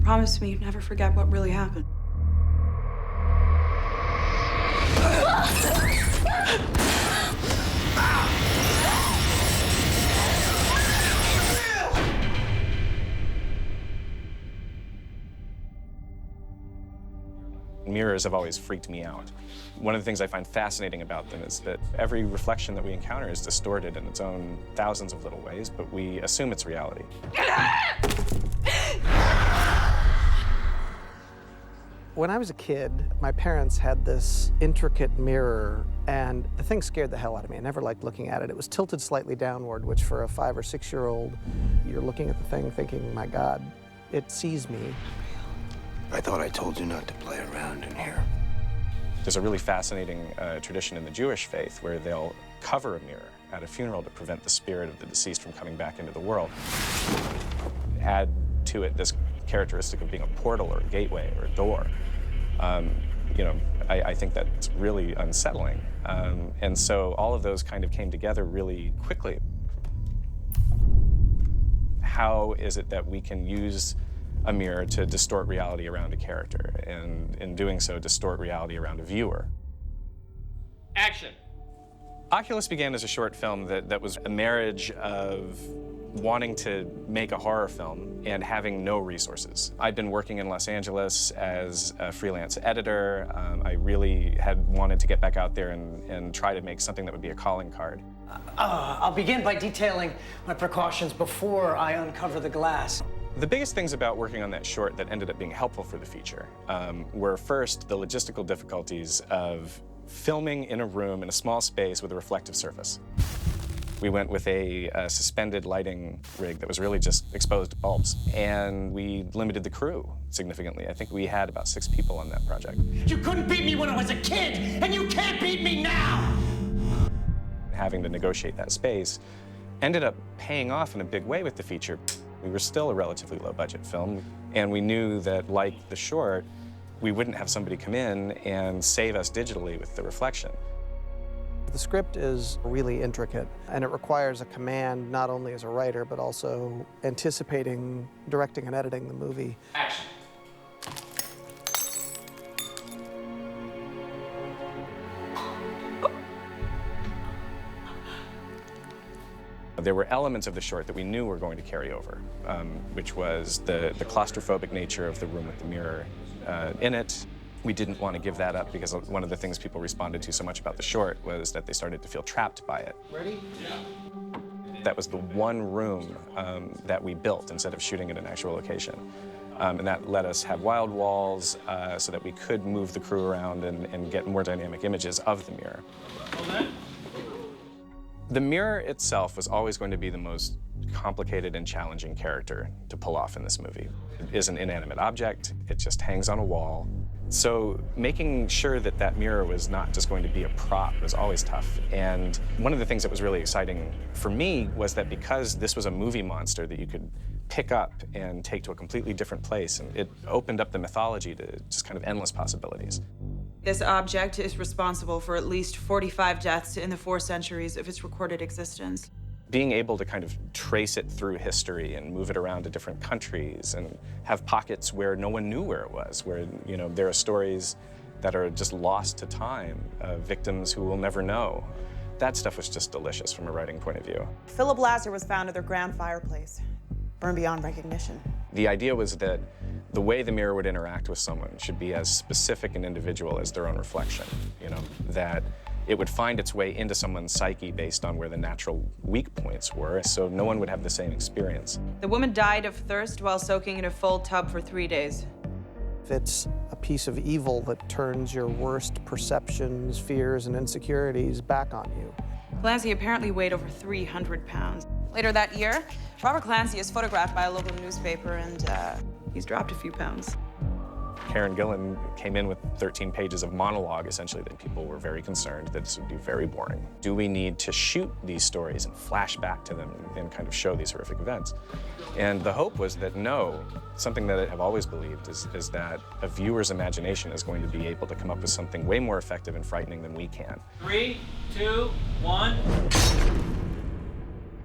Promise me you'd never forget what really happened. Mirrors have always freaked me out. One of the things I find fascinating about them is that every reflection that we encounter is distorted in its own thousands of little ways, but we assume it's reality. When I was a kid, my parents had this intricate mirror, and the thing scared the hell out of me. I never liked looking at it. It was tilted slightly downward, which for a 5- or 6-year-old, you're looking at the thing thinking, my God, it sees me. I thought I told you not to play around in here. There's a really fascinating tradition in the Jewish faith where they'll cover a mirror at a funeral to prevent the spirit of the deceased from coming back into the world. Add to it this characteristic of being a portal or a gateway or a door. I think that's really unsettling. And so all of those kind of came together really quickly. How is it that we can use a mirror to distort reality around a character, and in doing so, distort reality around a viewer? Action. Oculus began as a short film that was a marriage of wanting to make a horror film and having no resources. I'd been working in Los Angeles as a freelance editor. I really had wanted to get back out there and try to make something that would be a calling card. I'll begin by detailing my precautions before I uncover the glass. The biggest things about working on that short that ended up being helpful for the feature were first the logistical difficulties of filming in a room in a small space with a reflective surface. We went with a suspended lighting rig that was really just exposed bulbs, and we limited the crew significantly. I think we had about 6 people on that project. You couldn't beat me when I was a kid, and you can't beat me now! Having to negotiate that space ended up paying off in a big way with the feature. We were still a relatively low-budget film, and we knew that, like the short, we wouldn't have somebody come in and save us digitally with the reflection. The script is really intricate, and it requires a command not only as a writer, but also anticipating, directing, and editing the movie. Action. There were elements of the short that we knew were going to carry over, which was the claustrophobic nature of the room with the mirror in it. We didn't want to give that up because one of the things people responded to so much about the short was that they started to feel trapped by it. Ready? Yeah. That was the one room that we built instead of shooting at an actual location. And that let us have wild walls so that we could move the crew around and get more dynamic images of the mirror. Hold that. The mirror itself was always going to be the most complicated and challenging character to pull off in this movie. It is an inanimate object. It just hangs on a wall. So making sure that that mirror was not just going to be a prop was always tough. And one of the things that was really exciting for me was that because this was a movie monster that you could pick up and take to a completely different place, and it opened up the mythology to just kind of endless possibilities. This object is responsible for at least 45 deaths in the 4 centuries of its recorded existence. Being able to kind of trace it through history and move it around to different countries and have pockets where no one knew where it was, where, you know, there are stories that are just lost to time, victims who will never know. That stuff was just delicious from a writing point of view. Philip Lazar was found at their ground fireplace, burned beyond recognition. The idea was that the way the mirror would interact with someone should be as specific and individual as their own reflection, you know, that it would find its way into someone's psyche based on where the natural weak points were, so no one would have the same experience. The woman died of thirst while soaking in a full tub for 3 days. It's a piece of evil that turns your worst perceptions, fears, and insecurities back on you. Clancy apparently weighed over 300 pounds. Later that year, Robert Clancy is photographed by a local newspaper, and he's dropped a few pounds. Karen Gillan came in with 13 pages of monologue, essentially, that people were very concerned that this would be very boring. Do we need to shoot these stories and flash back to them and kind of show these horrific events? And the hope was that no, something that I have always believed is that a viewer's imagination is going to be able to come up with something way more effective and frightening than we can. 3, 2, 1.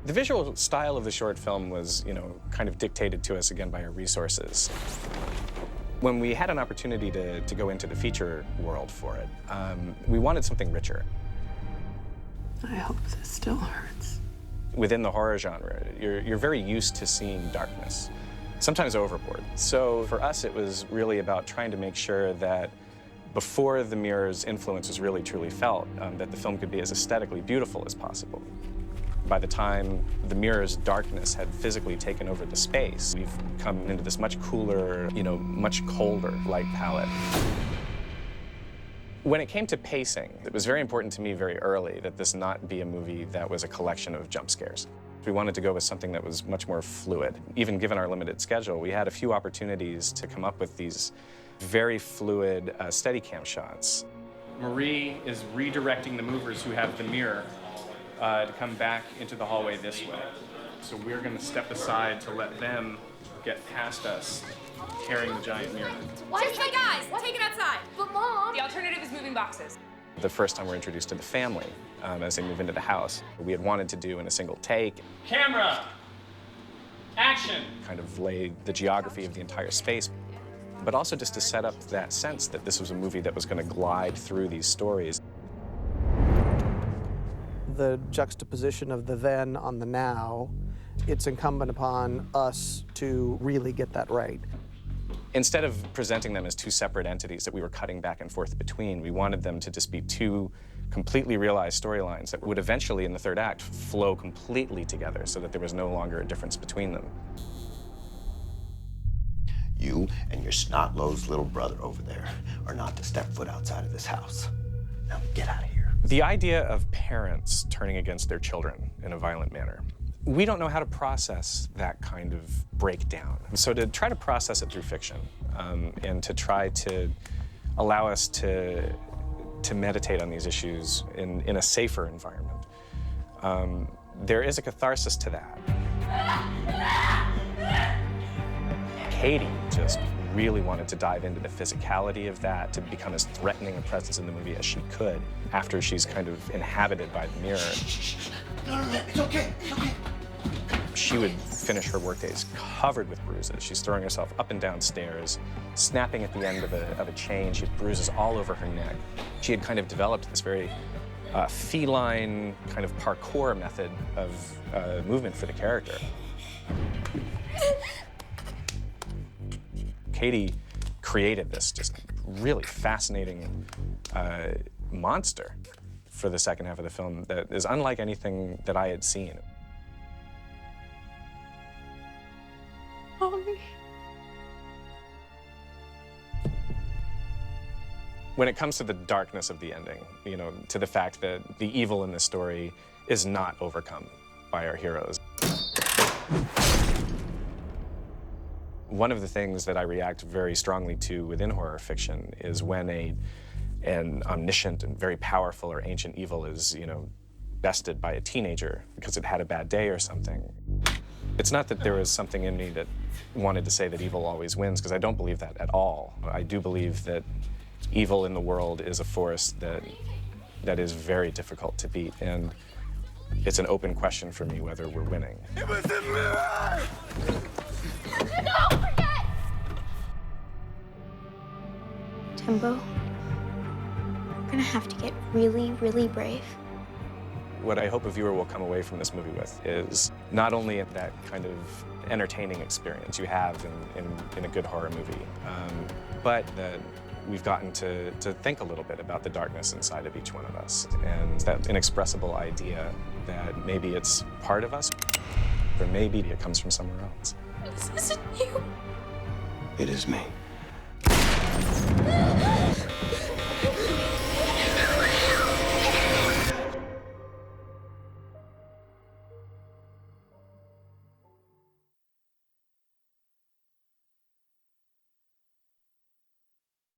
The visual style of the short film was, kind of dictated to us again by our resources. When we had an opportunity to go into the feature world for it, we wanted something richer. I hope this still hurts. Within the horror genre, you're very used to seeing darkness, sometimes overboard. So for us, it was really about trying to make sure that before the mirror's influence was really truly felt, that the film could be as aesthetically beautiful as possible. By the time the mirror's darkness had physically taken over the space, we've come into this much cooler, much colder light palette. When it came to pacing, it was very important to me very early that this not be a movie that was a collection of jump scares. We wanted to go with something that was much more fluid. Even given our limited schedule, we had a few opportunities to come up with these very fluid Steadicam shots. Marie is redirecting the movers who have the mirror to come back into the hallway this way. So we're going to step aside to let them get past us, carrying the giant mirror. Hey guys, take it outside. But Mom! The alternative is moving boxes. The first time we're introduced to the family as they move into the house, we had wanted to do in a single take. Camera! Action! Kind of lay the geography of the entire space, but also just to set up that sense that this was a movie that was going to glide through these stories. The juxtaposition of the then on the now, it's incumbent upon us to really get that right. Instead of presenting them as two separate entities that we were cutting back and forth between, we wanted them to just be two completely realized storylines that would eventually, in the third act, flow completely together so that there was no longer a difference between them. You and your snot-nosed little brother over there are not to step foot outside of this house. Now get out of here. The idea of parents turning against their children in a violent manner, we don't know how to process that kind of breakdown. So to try to process it through fiction and to try to allow us to meditate on these issues in a safer environment, there is a catharsis to that. Katie just really wanted to dive into the physicality of that, to become as threatening a presence in the movie as she could after she's kind of inhabited by the mirror. No, it's okay, it's okay. She would finish her workdays covered with bruises. She's throwing herself up and down stairs, snapping at the end of a chain. She had bruises all over her neck. She had kind of developed this very feline kind of parkour method of movement for the character. Katie created this just really fascinating monster for the second half of the film that is unlike anything that I had seen. Mommy. When it comes to the darkness of the ending, to the fact that the evil in this story is not overcome by our heroes. One of the things that I react very strongly to within horror fiction is when an omniscient and very powerful or ancient evil is, bested by a teenager because it had a bad day or something. It's not that there was something in me that wanted to say that evil always wins, because I don't believe that at all. I do believe that evil in the world is a force that is very difficult to beat, and it's an open question for me whether we're winning. It was the mirror! No, forget! Timbo, we're gonna have to get really, really brave. What I hope a viewer will come away from this movie with is not only that kind of entertaining experience you have in a good horror movie, but that we've gotten to think a little bit about the darkness inside of each one of us, and that inexpressible idea that maybe it's part of us, or maybe it comes from somewhere else. This isn't you. It is me.